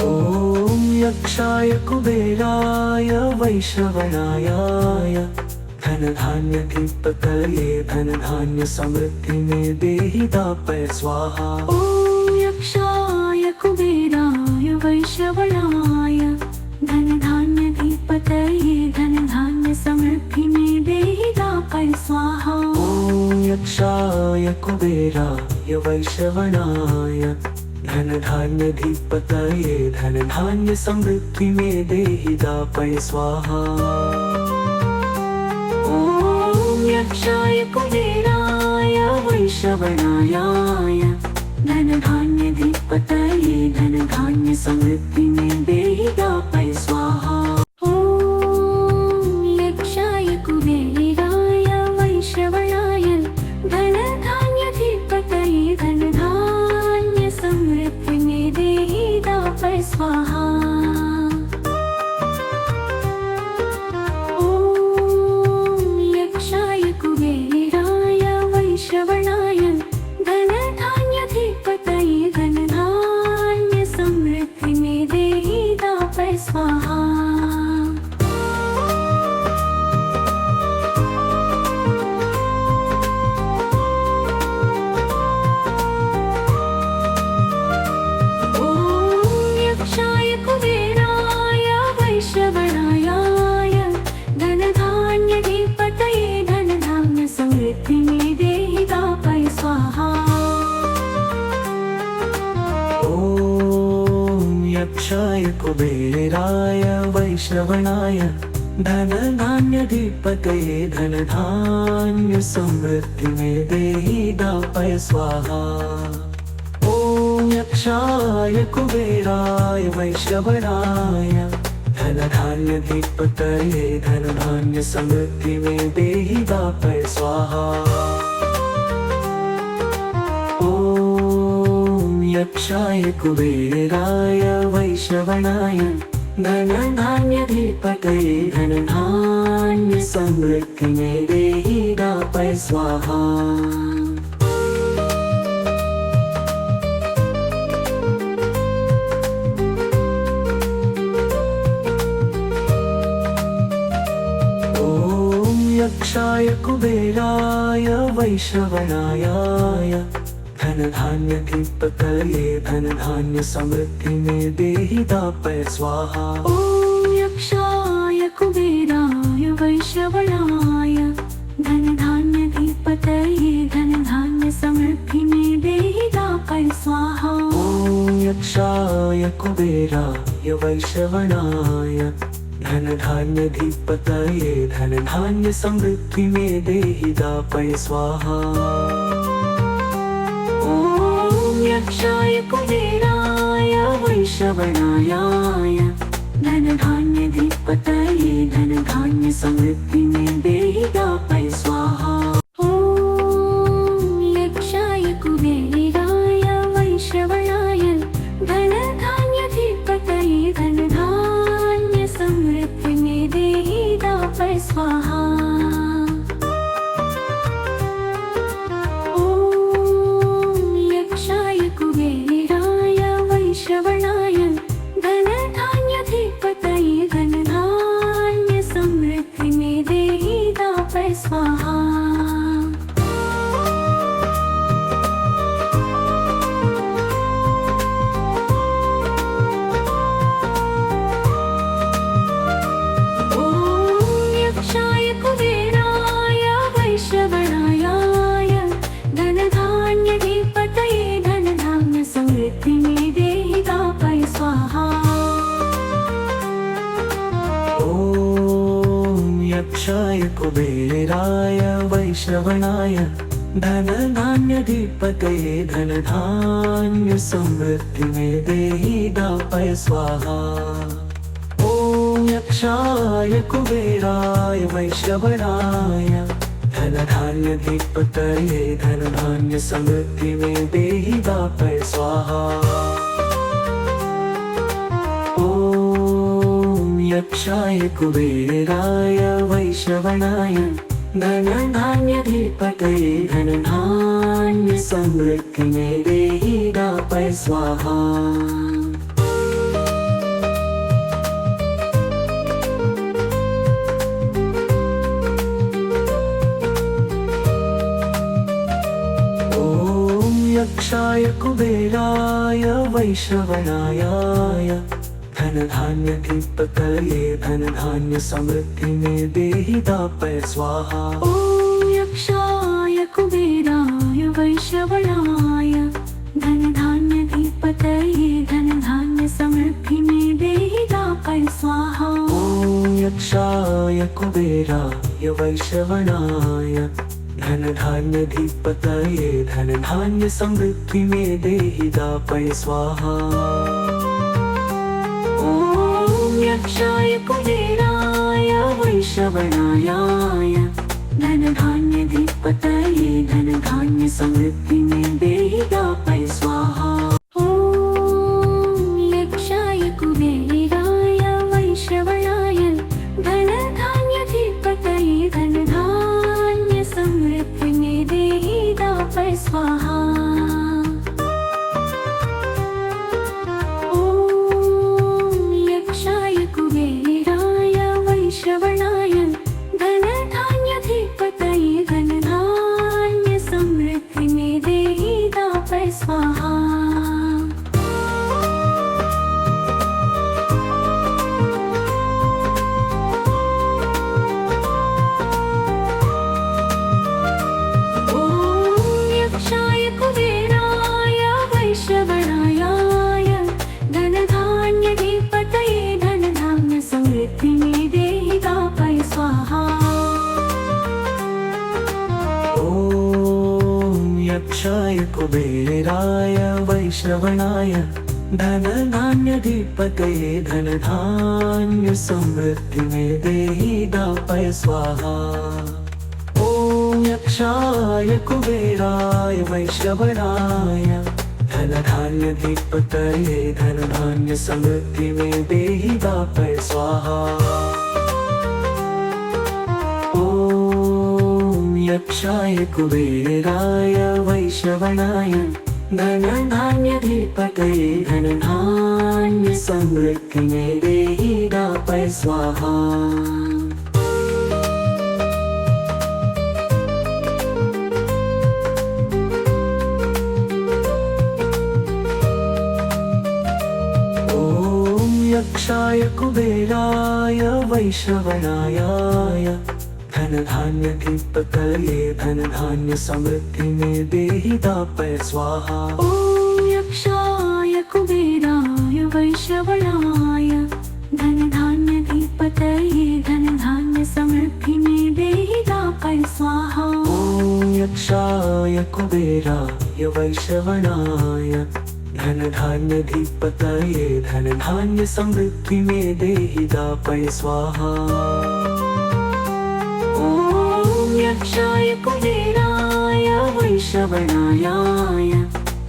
ॐ यक्षाय कुबेराय वैश्रवणाय धनधान्यधिपतये धनधान्य समृद्धि में देहि दापय स्वाहा। ॐ यक्षाय कुबेराय वैश्रवणाय धनधान्यधिपतये धनधान्य समृद्धि में देहि दापय स्वाहा। ॐ यक्षाय कुबेराय वैश्रवणाय धनधान्यधिपतये धनधान्य समृद्धि में देहि दापय स्वाहा। यक्षाय कुबेराय वैश्रवणाय धनधान्यधिपतये धनधान्य समृद्धि में देहि दापय स्वाहा। ॐ यक्षाय कुबेराय वैश्रवणाय धनधान्यधिपतये धनधान्य समृद्धि में देहि दापय स्वाहा। वैश्रवणाय धनधान्यधिपतये धनधान्य समृद्धि में देहि दापय स्वाहा। ॐ यक्षाय कुबेराय वैश्रवणाय धनधान्यधिपतये धनधान्य समृद्धि में देहि दापय स्वाहा। ॐ यक्षाय कुबेराय वैश्रवणाय धनधान्यधिपतये धनधान्य समृद्धि में देहि दापय स्वाहा। ॐ यक्षाय कुबेराय वैश्रवणाय धनधान्यधिपतये धनधान्य समृद्धि में देहि दापय स्वाहा। ॐ यक्षाय कुबेराय वैश्रवणाय धनधान्यधिपतये धनधान्य समृद्धि में देहि दापय स्वाहा। यक्षाय कुबेराय वैश्रवणाय धनधान्यधिपतये धनधान्य समृद्धि में देहि दापय स्वाहा। ॐ यक्षाय कुबेराय वैश्रवणाय धनधान्यधिपतये धनधान्य समृद्धि में देहि दापय स्वाहा। ॐ यक्षाय कुबेराय वैश्रवणाय धनधान्यधिपतये धनधान्य समृद्धि में देहि दापय स्वाहा। ॐ यक्षाय कुबेराय वैश्रवणाय धनधान्यधिपतये धनधान्य समृद्धि में देहि दापय स्वाहा। ॐ यक्षाय कुबेराय वैश्रवणाय धनधान्यधिपतये धनधान्य समृद्धि में देहि दापय स्वाहा। ॐ यक्षाय कुबेराय वैश्रवणाय धनधान्यधिपतये धनधान्य समृद्धि में देहि दापय स्वाहा। वैश्रवणाय धनधान्यधिपतये धनधान्य समृद्धि में देहि दापय स्वाहा। ॐ यक्षाय कुबेराय वैश्रवणाय धनधान्यधिपतये धनधान्य समृद्धि में देहि दापय स्वाहा। यक्षाय कुबेराय वैश्रवणाय धनधान्यधिपतये धनधान्य समृद्धि में देहि दापय स्वाहा। ॐ यक्षाय कुबेराय वैश्रवणाय धनधान्यधिपतये धनधान्य समृद्धि में देहि दापय स्वाहा। ॐ यक्षाय कुबेराय वैश्रवणाय धनधान्यधिपतये धनधान्य समृद्धि में देहि दापय स्वाहा। ॐ यक्षाय कुबेराय वैश्रवणाय धनधान्यधिपतये धनधान्य समृद्धि में देहि दापय स्वाहा। यक्षाय कुबेराय वैश्रवणाय धनधान्यधिपतये धनधान्य समृद्धि में देहि दापय स्वाहा। ॐ यक्षाय कुबेराय वैश्रवणाय धनधान्यधिपतये धनधान्य समृद्धि में देहि दापय स्वाहा। वैश्रवणाय धनधान्यधिपतये धनधान्य समृद्धि में देहि दापय स्वाहा। ॐ यक्षाय कुबेराय वैश्रवणाय धनधान्यधिपतये धनधान्य समृद्धि में देहि दापय स्वाहा। ॐ यक्षाय कुबेराय वैश्रवणाय धनधान्यधिपतये धनधान्य समृद्धि में देहि दापय स्वाहा। ॐ यक्षाय कुबेराय वैश्रवणाय धनधान्यधिपतये धनधान्य समृद्धि में देहि दापय स्वाहा। ॐ यक्षाय कुबेराय वैश्रवणाय धनधान्यधिपतये धनधान्य समृद्धि में देहि दापय स्वाहा। यक्षाय कुबेराय वैश्रवणाय धनधान्यधिपतये धनधान्य समृद्धि में देहि दापय स्वाहा। ॐ यक्षाय कुबेराय वैश्रवणाय धनधान्यधिपतये धनधान्य समृद्धि में देहि दापय स्वाहा। ॐ यक्षाय कुबेराय वैश्रवणाय धनधान्यधिपतये धनधान्य समृद्धि में देहि दापय स्वाहा। ॐ यक्षाय कुबेराय वैश्रवणाय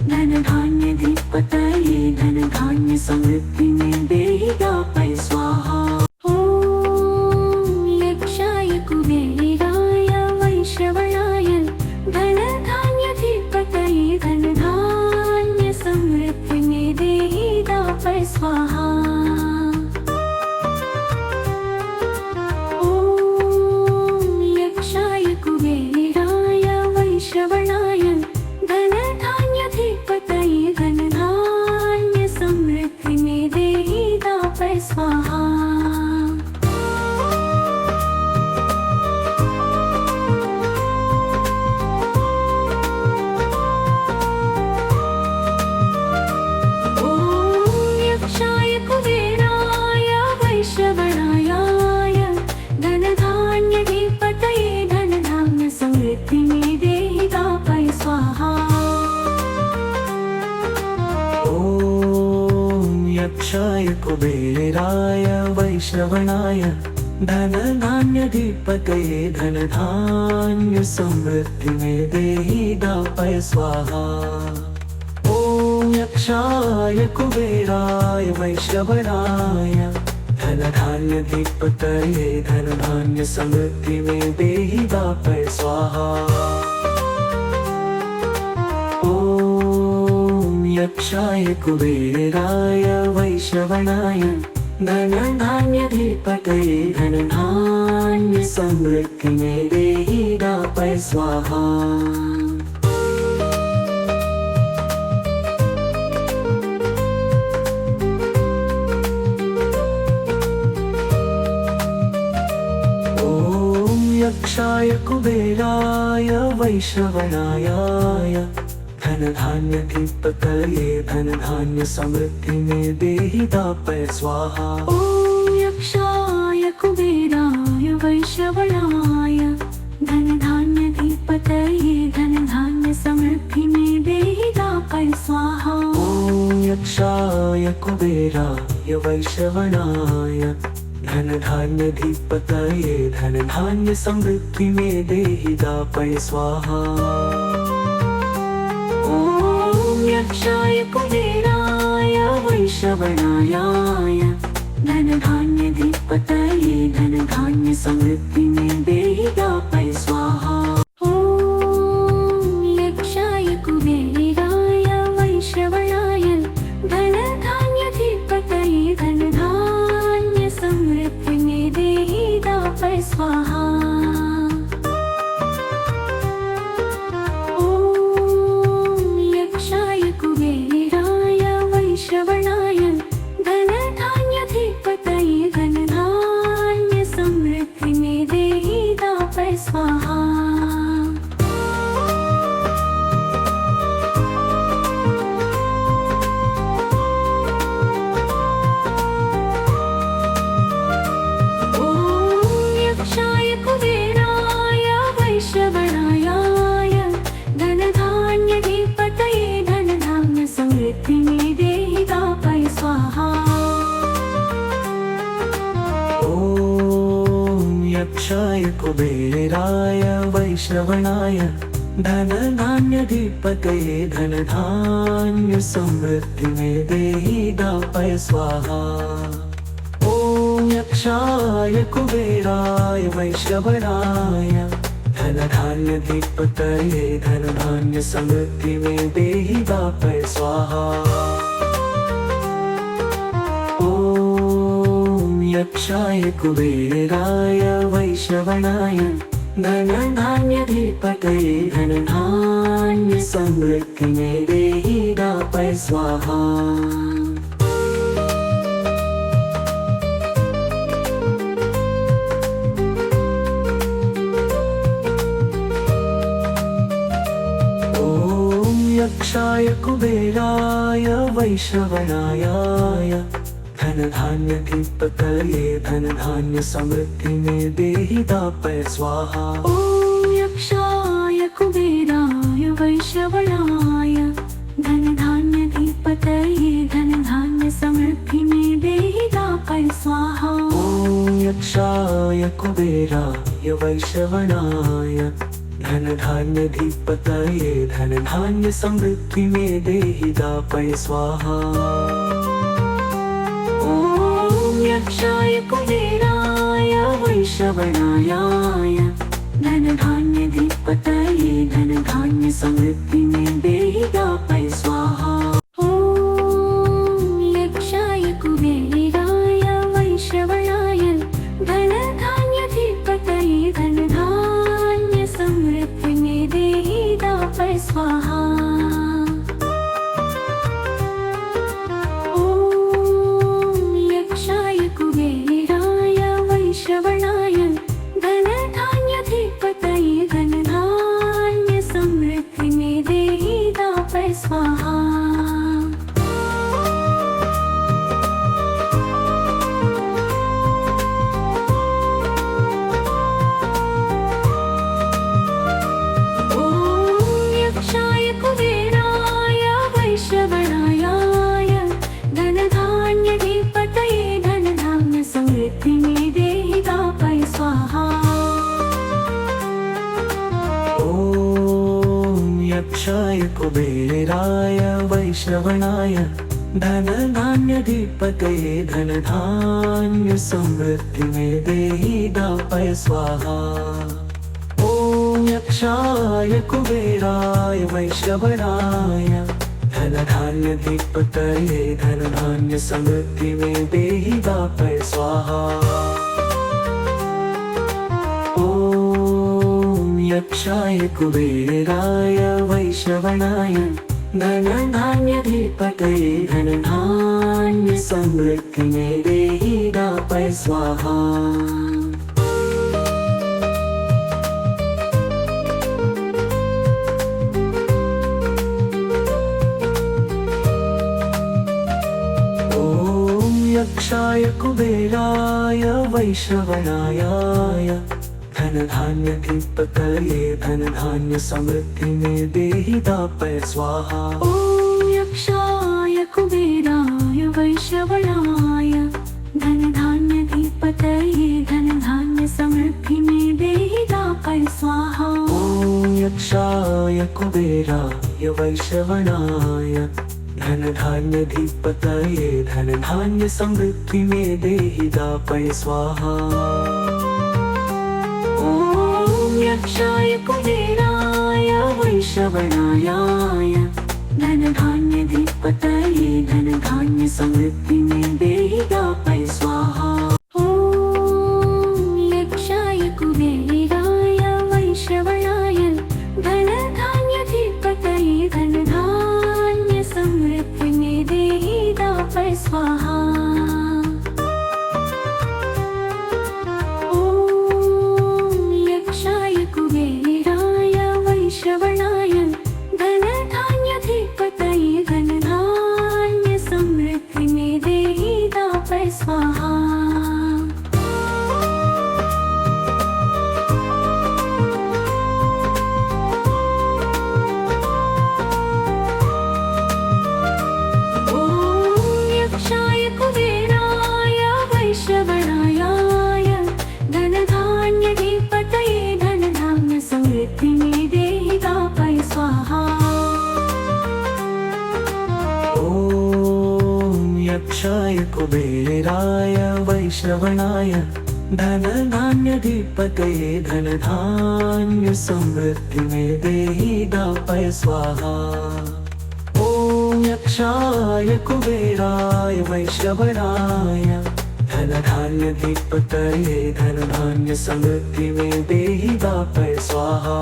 धनधान्यधिपतये धनधान्य समृद्धि में देहि दापय स्वाहा। ॐ यक्षाय कुबेराय वैश्रवणाय धनधान्यधिपतये धनधान्य समृद्धि में देहि दापय स्वाहा। ॐ यक्षाय कुबेराय वैश्रवणाय धनधान्यधिपतये धनधान्य समृद्धि में देहि दापय स्वाहा। ॐ यक्षाय यक्षाय कुबेराय वैश्रवणाय धनधान्यधिपतये धनधान्य समृद्धि में देहि दापय स्वाहा। ओम यक्षाय कुबेराय वैश्रवणाय धनधान्यधिपतये धनधान्य समृद्धि में देहि दापय स्वाहा। ओम यक्षाय कुबेराय वैश्रवणाय धनधान्यधिपतये धनधान्य समृद्धि में देहि दापय स्वाहा। ओम यक्षाय कुबेराय वैश्रवणाय धनधान्यधिपतये धनधान्य समृद्धि में देहि दापय स्वाहा। ओम यक्षाय कुबेराय वैश्रवणाय धनधान्यधिपतये धनधान्य समृद्धि में देहि दापय स्वाहा। ओम यक्षाय कुबेराय वैश्रवणाय धनधान्यधिपतये धनधान्य समृद्धि में देहि दापय स्वाहा। यक्षाय कुबेराय वैश्रवणाय धनधान्यधिपतये धनधान्य समृद्धि में देहि दापय स्वाहा। ओम यक्षाय कुबेराय वैश्रवणाय धनधान्यधिपतये धनधान्य समृद्धि में देहि दापय स्वाहा। स्वाहा। ओम यक्षाय कुबेराय वैश्रवणाय धनधान्यधिपतये धनधान्य समृद्धि में देहि दापय स्वाहा। यक्षाय कुबेराय वैश्रवणाय धनधान्यधिपतये धनधान्य समृद्धि में देहि दापय स्वाहा। ओम यक्षाय कुबेराय वैश्रवणाय धनधान्यधिपतये धनधान्य समृद्धि में देहि दापय स्वाहा। यक्षाय कुबेराय वैश्रवणाय धनधान्यधिपतये धनधान्य समृद्धि में देहि दापय स्वाहा। ओम यक्षाय कुबेराय वैश्रवणाय धनधान्यधिपतये धनधान्य समृद्धि में देहि दापय स्वाहा। ओम यक्षाय कुबेराय वैश्रवणाय धनधान्यधिपतये धनधान्य समृद्धि में देहि दापय स्वाहा। ओम यक्षाय कुबेराय वैश्रवणाय धनधान्यधिपतये धनधान्य समृद्धि में देहि दापय स्वाहा। यक्षाय कुबेराय वैश्रवणाय धनधान्यधिपतये धनधान्य समृद्धि में देहि दापय स्वाहा। ओम यक्षाय कुबेराय वैश्रवणाय धनधान्यधिपतये धनधान्य समृद्धि में देहि दापय स्वाहा। स्वाहा। कुबेराय वैश्रवणाय धनधान्याधिपतये धनधान्य समृद्धि में देहि दापय स्वाहा। ॐ यक्षाय कुबेराय वैश्रवणाय धनधान्याधिपतये धनधान्य समृद्धि में देहि दापय स्वाहा। ॐ यक्षाय कुबेराय वैश्रवणाय धनधान्याधिपतये धनधान्य समृद्धि में देहि दापय स्वाहा। यक्षाय कुबेराय वैश्रवणाय धनधान्याधिपतये धनधान्य समृद्धि में देहि दापय स्वाहा। ॐ यक्षाय कुबेराय वैश्रवणाय धनधान्याधिपतये धनधान्य समृद्धि में देहि दापय स्वाहा। ॐ यक्षाय कुबेराय वैश्रवणाय धनधान्याधिपतये धनधान्य समृद्धि में देहि दापय स्वाहा। ॐ यक्षाय कुबेराय वैश्रवणाय धनधान्याधिपतये धनधान्य समृद्धि में देहि दापय स्वाहा। ॐ यक्षाय कुबेराय वैश्रवणाय धनधान्याधिपतये धनधान्य समृद्धि में देहि दापय स्वाहा। ॐ यक्षाय कुबेराय वैश्रवणाय धनधान्याधिपतये धनधान्य समृद्धि में देहि दापय स्वाहा। यक्षाय कुबेराय वैश्रवणाय धनधान्याधिपतये धनधान्य समृद्धि में देहि दापय स्वाहा। ॐ यक्षाय कुबेराय वैश्रवणाय धनधान्याधिपतये धनधान्य समृद्धि में देहि दापय स्वाहा। ॐ यक्षाय कुबेराय वैश्रवणाय धनधान्याधिपतये धनधान्य समृद्धि में देहि दापय स्वाहा।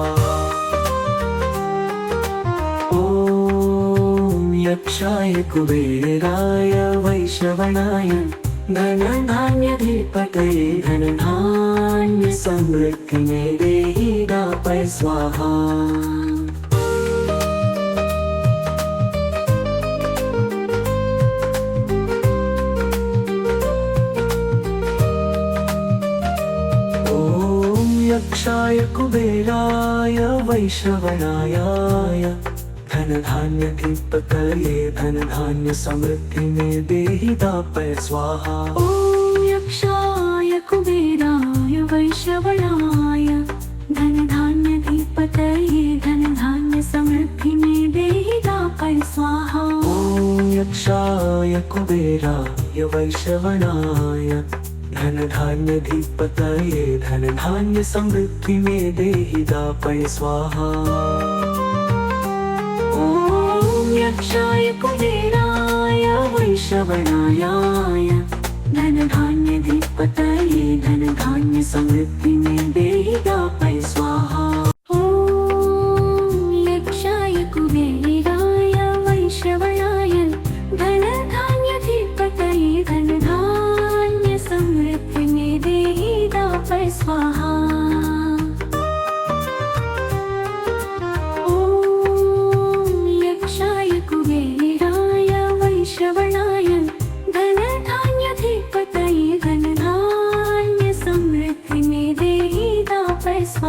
ॐ यक्षाय कुबेराय वैश्रवणाय धनधान्याधिपतये धनधान्य समृद्धि में देहि दापय स्वाहा। यक्षाय कुबेराय वैश्रवणाय धनधान्याधिपतये धनधान्य समृद्धि में देहि दापय स्वाहा। ॐ यक्षाय कुबेराय वैश्रवणाय धनधान्याधिपतये धनधान्य समृद्धि में देहि दापय स्वाहा। ॐ यक्षाय कुबेराय वैश्रवणाय धनधान्याधिपतये धनधान्य समृद्धि में देहि दापय स्वाहा। ॐ यक्षाय कुबेराय वैश्रवणाय धनधान्याधिपतये धनधान्य समृद्धि में देहि दापय स्वाहा। ॐ यक्षाय कुबेराय वैश्रवणाय धनधान्याधिपतये धनधान्य समृद्धि में देहि दापय स्वाहा। ॐ यक्षाय कुबेराय वैश्रवणाय धनधान्याधिपतये धनधान्य समृद्धि में देहि दापय स्वाहा।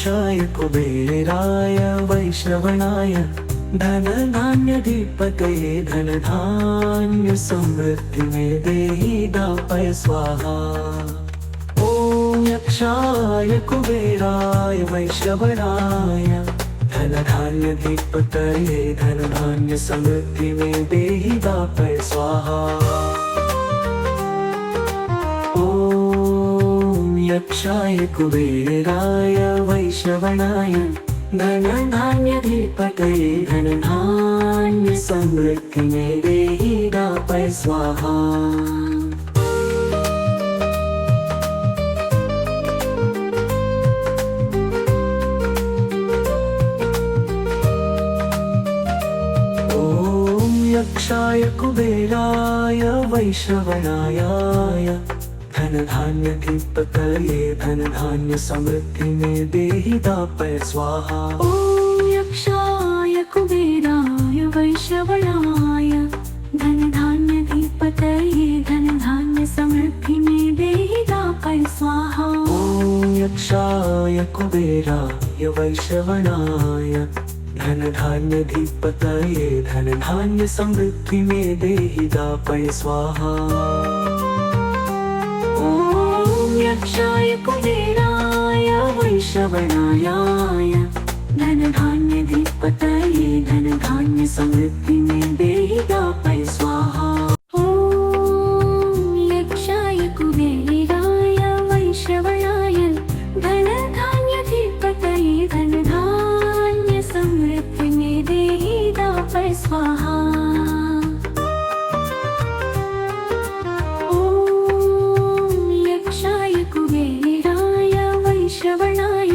यक्षाय कुबेराय वैश्रवणाय धनधान्याधिपतये धनधान्य समृद्धि में देहि दापय स्वाहा। ओम यक्षाय कुबेराय वैश्रवणाय धनधान्याधिपतये धनधान्य समृद्धि में देहि दापय स्वाहा। ओम यक्षाय कुबेराय वैश्रवणाय धनधान्याधिपतये धनधान्य समृद्धि में देहि दापय स्वाहा। यक्षाय कुबेराय वैश्रवणाय धनधान्याधिपतये धनधान्य समृद्धि में देहि दापय स्वाहा। ओम यक्षाय कुबेराय वैश्रवणाय धनधान्याधिपतये धनधान्य समृद्धि में देहि दापय स्वाहा। ओम यक्षाय कुबेराय वैश्रवणाय धनधान्याधिपतये धनधान्य समृद्धि में देहि दापय स्वाहा। ओम यक्षाय कुबेराय वैश्रवणाय धनधान्याधिपतये धनधान्य समृद्धि में देहि दापय स्वाहा। ओम यक्षाय कुबेराय वैश्रवणाय धनधान्याधिपतये धनधान्य समृद्धि में देहि दापय स्वाहा। ओम यक्षाय कुबेराय वैश्रवणाय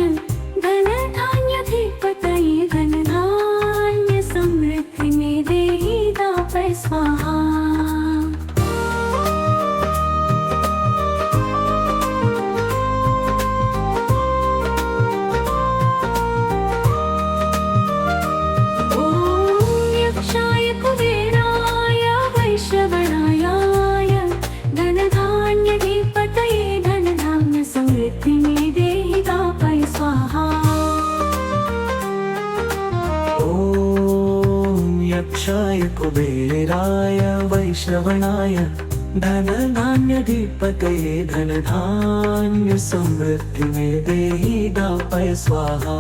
धनधान्याधिपतये धनधान्य समृद्धि में देहि दापय स्वाहा। यक्षाय कुबेराय वैश्रवणाय धनधान्याधिपतये धनधान्य समृद्धि में देहि दापय स्वाहा।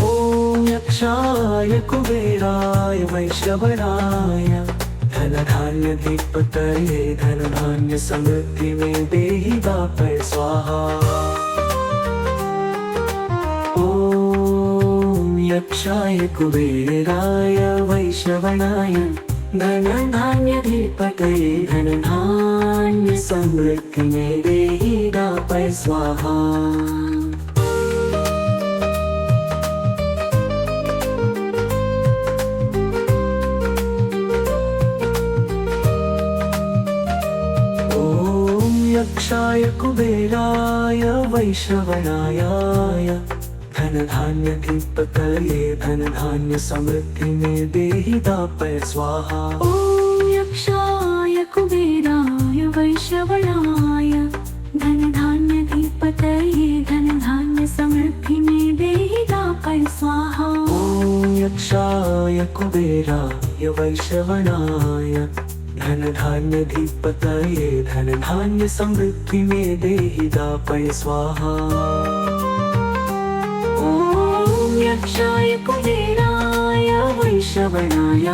ओम यक्षाय कुबेराय वैश्रवणाय धनधान्याधिपतये धनधान्य समृद्धि में देहि दापय स्वाहा। यक्षाय कुबेराय वैश्रवणाय धनधान्याधिपतये धनधान्य समृद्धि में देहि दापय स्वाहा। ओम यक्षाय कुबेराय वैश्रवणाय धनधान्याधिपतये धनधान्य समृद्धि में देहि दापय स्वाहा। ओम यक्षाय कुबेराय वैश्रवणाय धनधान्याधिपतये धनधान्य समृद्धि में देहि दापय स्वाहा। ओम यक्षाय कुबेराय वैश्रवणाय धनधान्याधिपतये धनधान्य समृद्धि में देहि दापय स्वाहा। यक्षाय कुबेराय वैश्रवणाय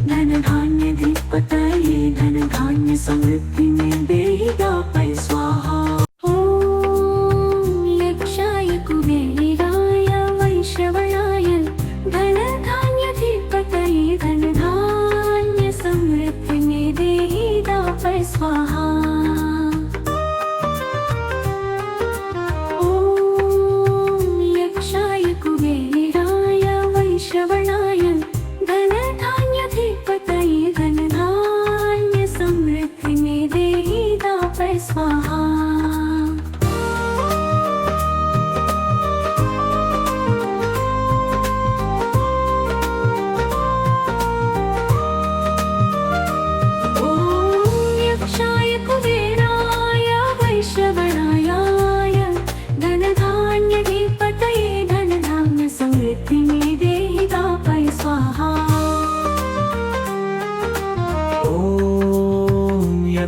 धनधान्याधिपतये धनधान्य समृद्धि में देहि दापय स्वाहा। ओम यक्षाय कुबेराय वैश्रवणाय धनधान्याधिपतये धनधान्य समृद्धि में देहि दापय स्वाहा। वैश्रवणाय धनधान्याधिपतये धनधान्य समृद्धि में देहि दापय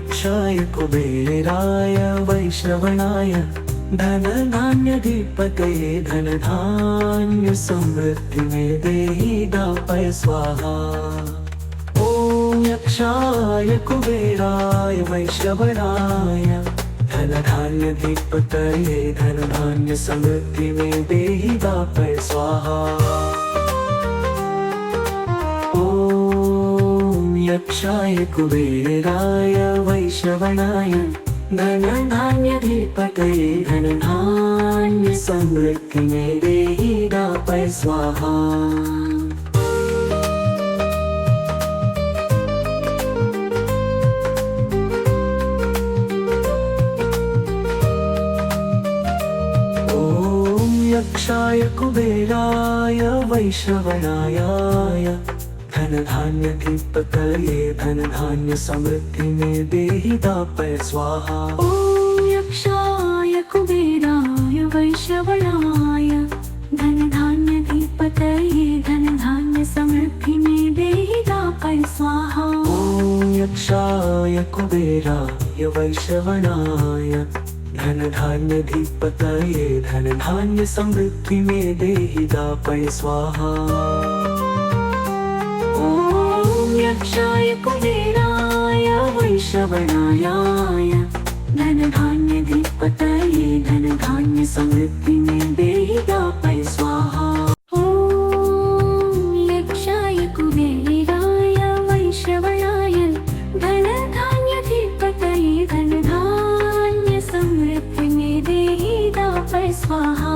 यक्षाय कुबेराय वैश्रवणाय धनधान्याधिपतये धनधान्य समृद्धि में देहि दापय स्वाहा। ओम यक्षाय कुबेराय वैश्रवणाय धनधान्याधिपतये धनधान्य समृद्धि में देहि दापय स्वाहा। ओम यक्षाय कुबेराय वैश्रवणाय धनधान्याधिपतये धनधान्य समृद्धि में देहि दापय स्वाहा। ओम यक्षाय कुबेराय वैश्रवणाय धनधान्याधिपतये धनधान्य समृद्धि में देहि दापय स्वाहा। ओम यक्षाय कुबेराय वैश्रवणाय धनधान्याधिपतये धनधान्य समृद्धि में देहि दापय स्वाहा। ओम यक्षाय कुबेराय वैश्रवणाय धनधान्याधिपतये धनधान्य समृद्धि में देहि दापय स्वाहा। यक्षाय कुबेराय वैश्रवणाय धनधान्याधिपतये धनधान्य समृद्धि में देहि दापय स्वाहा। ओम यक्षाय कुबेराय वैश्रवणाय धनधान्याधिपतये धनधान्य समृद्धि में देहि दापय स्वाहा।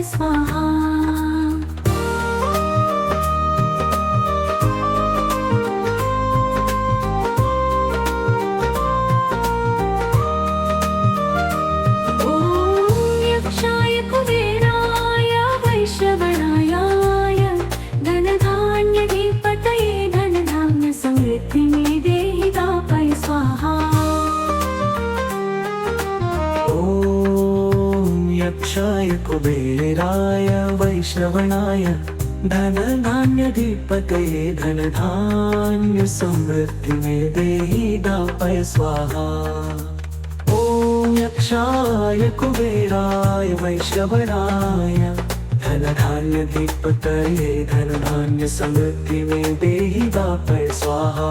स्वाहा। ओम यक्षाय कुबेराय वैश्रवणाय धनधान्याधिपतये धनधान्य समृद्धि में देहि दापय स्वाहा। यक्षाय कुबेराय वैश्रवणाय धनधान्याधिपतये धनधान्य समृद्धि में देहि दापय स्वाहा। ओम यक्षाय कुबेराय वैश्रवणाय धनधान्याधिपतये धनधान्य समृद्धि में देहि दापय स्वाहा।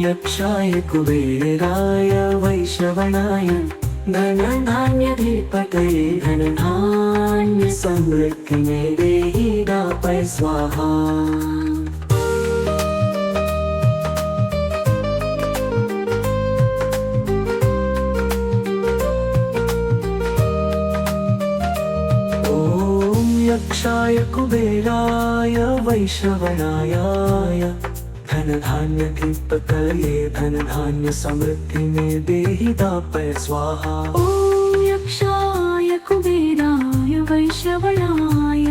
यक्षाय कुबेराय वैश्रवणाय धनधान्याधिपतये धनधान्य समृद्धि में देहि दापय स्वाहा। ओम यक्षाय कुबेराय वैश्रवणाय धनधान्याधिपतये धनधान्य समृद्धि में देहि दापय स्वाहा। ओम यक्षाय कुबेराय वैश्रवणाय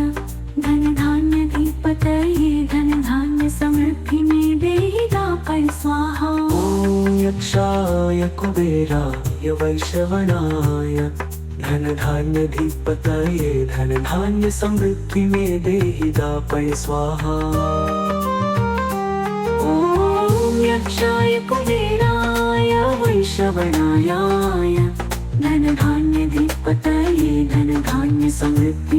धनधान्याधिपतये धनधान्य समृद्धि में देहि दापय स्वाहा। ओम यक्षाय कुबेराय वैश्रवणाय धनधान्याधिपतये धनधान्य समृद्धि में देहि दापय स्वाहा। यक्षाय कुबेराय वैश्रवणाय धनधान्याधिपतये धनधान्य समृद्धि